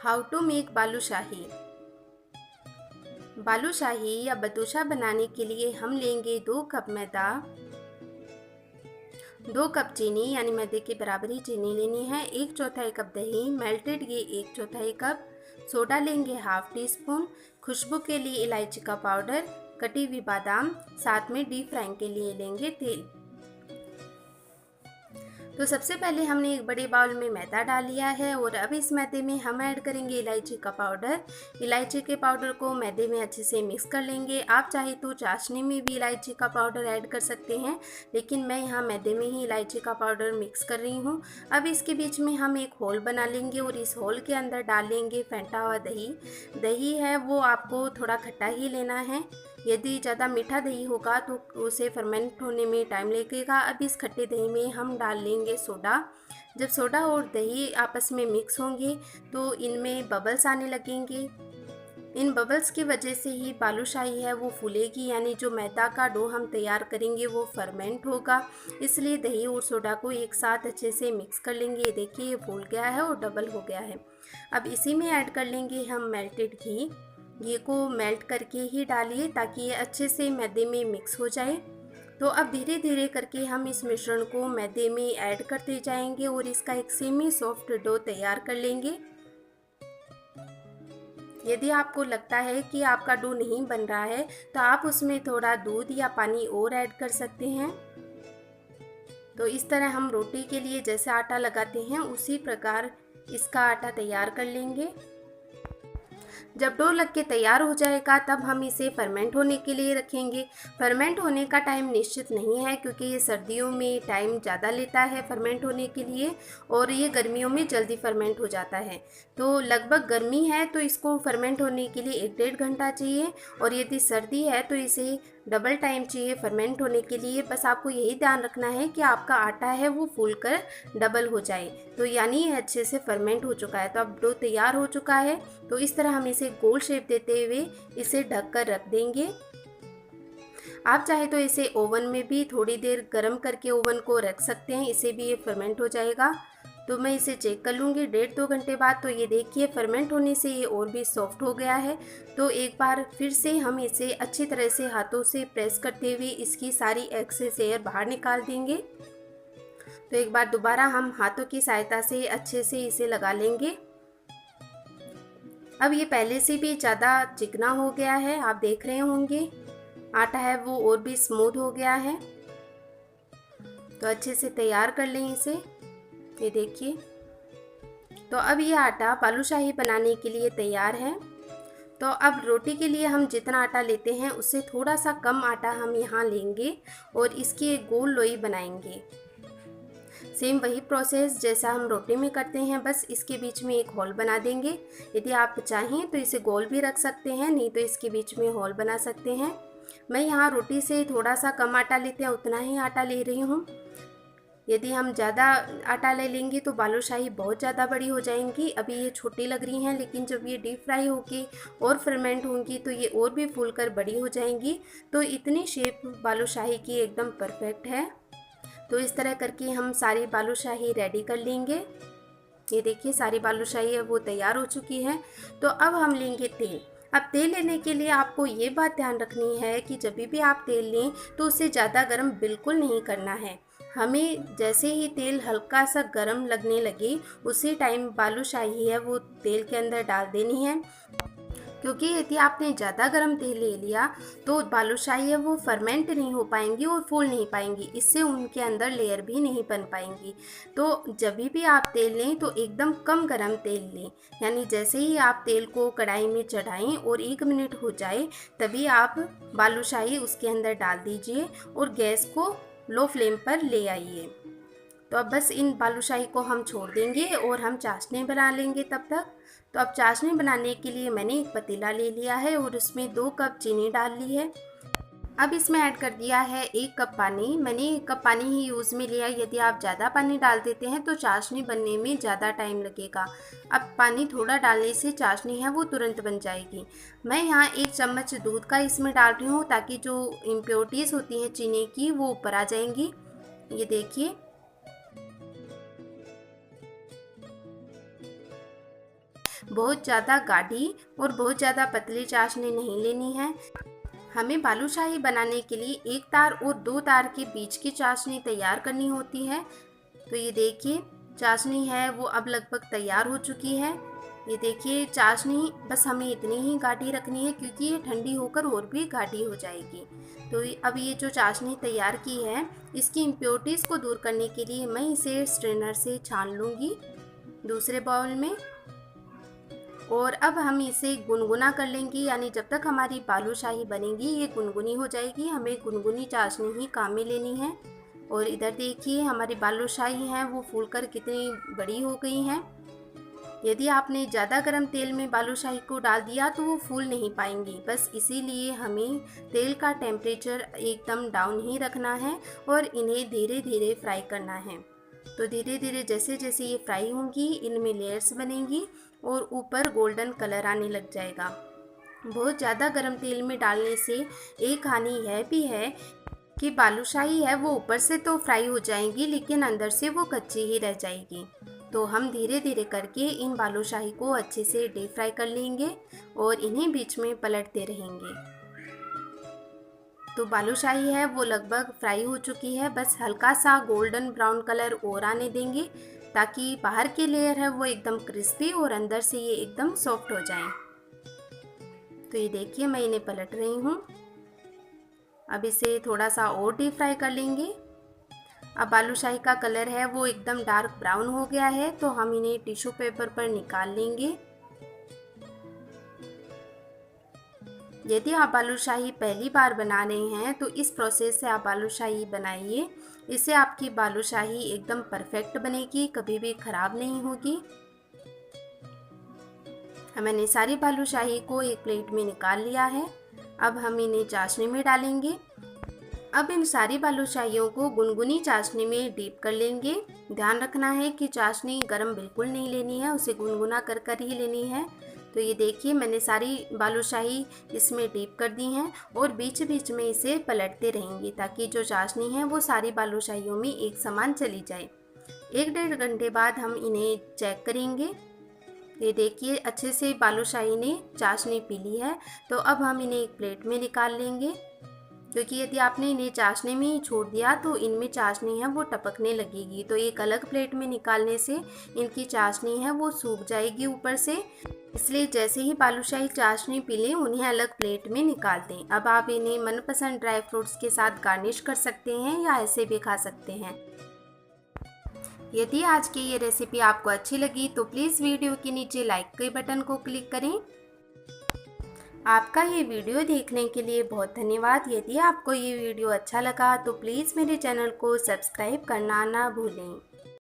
How to make balushahi. Balushahi या बतूशा बनाने के लिए हम लेंगे 2 कप मैदा, 2 कप चीनी यानी मैदे के बराबर ही चीनी लेनी है, 1/4 कप दही मेल्टेड ये 1/4 कप, सोडा लेंगे हाफ टी स्पून, खुशबू के लिए इलायची का पाउडर, कटी हुई बादाम, साथ में डीप फ्राइंग के लिए लेंगे तेल। तो सबसे पहले हमने एक बड़े बाउल में मैदा डाल लिया है और अब इस मैदे में हम ऐड करेंगे इलायची का पाउडर। इलायची के पाउडर को मैदे में अच्छे से मिक्स कर लेंगे। आप चाहे तो चाशनी में भी इलायची का पाउडर ऐड कर सकते हैं, लेकिन मैं यहाँ मैदे में ही इलायची का पाउडर मिक्स कर रही हूँ। अब इसके बीच में हम एक होल बना लेंगे और इस होल के अंदर डाल लेंगे फेंटा हुआ दही। दही है वो आपको थोड़ा खट्टा ही लेना है, यदि ज़्यादा मीठा दही होगा तो उसे फर्मेंट होने में टाइम लगेगा। अब इस खट्टे दही में हम डाल लेंगे सोडा। जब सोडा और दही आपस में मिक्स होंगे तो इनमें बबल्स आने लगेंगे। इन बबल्स की वजह से ही बालूशाही है वो फूलेगी, यानी जो मैदा का डो हम तैयार करेंगे वो फर्मेंट होगा। इसलिए दही और सोडा को एक साथ अच्छे से मिक्स कर लेंगे। ये देखिए ये फूल गया है और डबल हो गया है। अब इसी में ऐड कर लेंगे हम मेल्टेड घी। घी को मेल्ट करके ही डालिए ताकि ये अच्छे से मैदे में मिक्स हो जाए। तो अब धीरे धीरे करके हम इस मिश्रण को मैदे में ऐड करते जाएंगे और इसका एक सेमी सॉफ्ट डो तैयार कर लेंगे। यदि आपको लगता है कि आपका डो नहीं बन रहा है तो आप उसमें थोड़ा दूध या पानी और ऐड कर सकते हैं। तो इस तरह हम रोटी के लिए जैसे आटा लगाते हैं उसी प्रकार इसका आटा तैयार कर लेंगे। जब डो लग के तैयार हो जाएगा तब हम इसे फर्मेंट होने के लिए रखेंगे। फर्मेंट होने का टाइम निश्चित नहीं है क्योंकि ये सर्दियों में टाइम ज़्यादा लेता है फर्मेंट होने के लिए और ये गर्मियों में जल्दी फर्मेंट हो जाता है। तो लगभग गर्मी है तो इसको फर्मेंट होने के लिए 1-1.5 घंटा चाहिए और यदि सर्दी है तो इसे डबल टाइम चाहिए फर्मेंट होने के लिए। बस आपको यही ध्यान रखना है कि आपका आटा है वो फूल कर डबल हो जाए। तो यानी ये अच्छे से फर्मेंट हो चुका है। तो अब डो तैयार हो चुका है। तो इस तरह हम इसे गोल शेप देते हुए इसे ढक कर रख देंगे। आप चाहे तो इसे ओवन में भी थोड़ी देर गर्म करके ओवन को रख सकते हैं, इससे भी ये फर्मेंट हो जाएगा। तो मैं इसे चेक कर लूँगी 1.5-2 घंटे बाद। तो ये देखिए फर्मेंट होने से ये और भी सॉफ्ट हो गया है। तो एक बार फिर से हम इसे अच्छी तरह से हाथों से प्रेस करते हुए इसकी सारी एक्सेस एयर बाहर निकाल देंगे। तो एक बार दोबारा हम हाथों की सहायता से अच्छे से इसे लगा लेंगे। अब ये पहले से भी ज़्यादा चिकना हो गया है, आप देख रहे होंगे आटा है वो और भी स्मूथ हो गया है। तो अच्छे से तैयार कर लें इसे, ये देखिए। तो अब ये आटा बालूशाही बनाने के लिए तैयार है। तो अब रोटी के लिए हम जितना आटा लेते हैं उससे थोड़ा सा कम आटा हम यहाँ लेंगे और इसकी एक गोल लोई बनाएंगे। सेम वही प्रोसेस जैसा हम रोटी में करते हैं, बस इसके बीच में एक होल बना देंगे। यदि आप चाहें तो इसे गोल भी रख सकते हैं, नहीं तो इसके बीच में होल बना सकते हैं। मैं यहाँ रोटी से थोड़ा सा कम आटा लेते हैं उतना ही आटा ले रही हूँ। यदि हम ज़्यादा आटा ले लेंगे तो बालूशाही बहुत ज़्यादा बड़ी हो जाएंगी। अभी ये छोटी लग रही हैं, लेकिन जब ये डीप फ्राई होगी और फर्मेंट होंगी तो ये और भी फूलकर बड़ी हो जाएंगी। तो इतनी शेप बालूशाही की एकदम परफेक्ट है। तो इस तरह करके हम सारी बालूशाही रेडी कर लेंगे। ये देखिए सारी बालूशाही है वो तैयार हो चुकी है। तो अब हम लेंगे तेल। अब तेल लेने के लिए आपको ये बात ध्यान रखनी है कि जब भी आप तेल लें तो उसे ज़्यादा गर्म बिल्कुल नहीं करना है। हमें जैसे ही तेल हल्का सा गर्म लगने लगे उसी टाइम बालूशाही है वो तेल के अंदर डाल देनी है, क्योंकि यदि आपने ज़्यादा गर्म तेल ले लिया तो बालूशाही है वो फर्मेंट नहीं हो पाएंगी और फूल नहीं पाएंगी, इससे उनके अंदर लेयर भी नहीं बन पाएंगी। तो जब भी आप तेल लें तो एकदम कम गर्म तेल लें, यानी जैसे ही आप तेल को कढ़ाई में चढ़ाएं और 1 मिनट हो जाए तभी आप बालूशाही उसके अंदर डाल दीजिए और गैस को लो फ्लेम पर ले आइए। तो अब बस इन बालूशाही को हम छोड़ देंगे और हम चाशनी बना लेंगे तब तक। तो अब चाशनी बनाने के लिए मैंने एक पतीला ले लिया है और उसमें 2 कप चीनी डाल ली है। अब इसमें ऐड कर दिया है 1 कप पानी। मैंने 1 कप पानी ही यूज़ में लिया। यदि आप ज़्यादा पानी डाल देते हैं तो चाशनी बनने में ज़्यादा टाइम लगेगा। अब पानी थोड़ा डालने से चाशनी है वो तुरंत बन जाएगी। मैं यहाँ 1 चम्मच दूध का इसमें डाल रही हूँ ताकि जो इम्प्योरिटीज़ होती हैं चीनी की वो ऊपर आ जाएंगी। ये देखिए बहुत ज़्यादा गाढ़ी और बहुत ज़्यादा पतली चाशनी नहीं लेनी है। हमें बालूशाही बनाने के लिए 1 तार और 2 तार के बीच की चाशनी तैयार करनी होती है। तो ये देखिए चाशनी है वो अब लगभग तैयार हो चुकी है। ये देखिए चाशनी बस हमें इतनी ही गाढ़ी रखनी है क्योंकि ये ठंडी होकर और भी गाढ़ी हो जाएगी। तो अब ये जो चाशनी तैयार की है इसकी इम्प्योरिटीज़ को दूर करने के लिए मैं इसे स्ट्रेनर से छान लूँगी दूसरे बाउल में। और अब हम इसे गुनगुना कर लेंगे, यानी जब तक हमारी बालूशाही बनेगी ये गुनगुनी हो जाएगी। हमें गुनगुनी चाशनी ही काम में लेनी है। और इधर देखिए हमारी बालूशाही हैं वो फूलकर कितनी बड़ी हो गई हैं। यदि आपने ज़्यादा गर्म तेल में बालूशाही को डाल दिया तो वो फूल नहीं पाएंगी। बस इसीलिए हमें तेल का टेम्परेचर एकदम डाउन ही रखना है और इन्हें धीरे धीरे फ्राई करना है। तो धीरे धीरे जैसे जैसे ये फ्राई होंगी इनमें लेयर्स बनेंगी और ऊपर गोल्डन कलर आने लग जाएगा। बहुत ज़्यादा गर्म तेल में डालने से एक हानि यह भी है कि बालूशाही है वो ऊपर से तो फ्राई हो जाएंगी लेकिन अंदर से वो कच्ची ही रह जाएगी। तो हम धीरे धीरे करके इन बालूशाही को अच्छे से डीप फ्राई कर लेंगे और इन्हें बीच में पलटते रहेंगे। तो बालूशाही है वो लगभग फ्राई हो चुकी है, बस हल्का सा गोल्डन ब्राउन कलर और आने देंगे ताकि बाहर की लेयर है वो एकदम क्रिस्पी और अंदर से ये एकदम सॉफ्ट हो जाए। तो ये देखिए मैं इन्हें पलट रही हूँ। अब इसे थोड़ा सा और डीप फ्राई कर लेंगे। अब बालूशाही का कलर है वो एकदम डार्क ब्राउन हो गया है तो हम इन्हें टिश्यू पेपर पर निकाल लेंगे। यदि आप बालूशाही पहली बार बना रहे हैं तो इस प्रोसेस से आप बालूशाही बनाइए। इससे आपकी बालूशाही एकदम परफेक्ट बनेगी, कभी भी ख़राब नहीं होगी। मैंने सारी बालूशाही को एक प्लेट में निकाल लिया है। अब हम इन्हें चाशनी में डालेंगे। अब इन सारी बालूशाहियों को गुनगुनी चाशनी में डीप कर लेंगे। ध्यान रखना है कि चाशनी गरम बिल्कुल नहीं लेनी है, उसे गुनगुना कर कर ही लेनी है। तो ये देखिए मैंने सारी बालूशाही इसमें डीप कर दी हैं और बीच बीच में इसे पलटते रहेंगे ताकि जो चाशनी है वो सारी बालूशाहियों में एक समान चली जाए। 1-1.5 घंटे बाद हम इन्हें चेक करेंगे। ये देखिए अच्छे से बालूशाही ने चाशनी पी ली है। तो अब हम इन्हें एक प्लेट में निकाल लेंगे, क्योंकि यदि आपने इन्हें चाशनी में ही छोड़ दिया तो इनमें चाशनी है वो टपकने लगेगी। तो एक अलग प्लेट में निकालने से इनकी चाशनी है वो सूख जाएगी ऊपर से। इसलिए जैसे ही बालूशाही चाशनी पी लें उन्हें अलग प्लेट में निकाल दें। अब आप इन्हें मनपसंद ड्राई फ्रूट्स के साथ गार्निश कर सकते हैं या ऐसे भी खा सकते हैं। यदि आज की ये रेसिपी आपको अच्छी लगी तो प्लीज़ वीडियो के नीचे लाइक के बटन को क्लिक करें। आपका ये वीडियो देखने के लिए बहुत धन्यवाद। यदि आपको ये वीडियो अच्छा लगा तो प्लीज़ मेरे चैनल को सब्सक्राइब करना ना भूलें।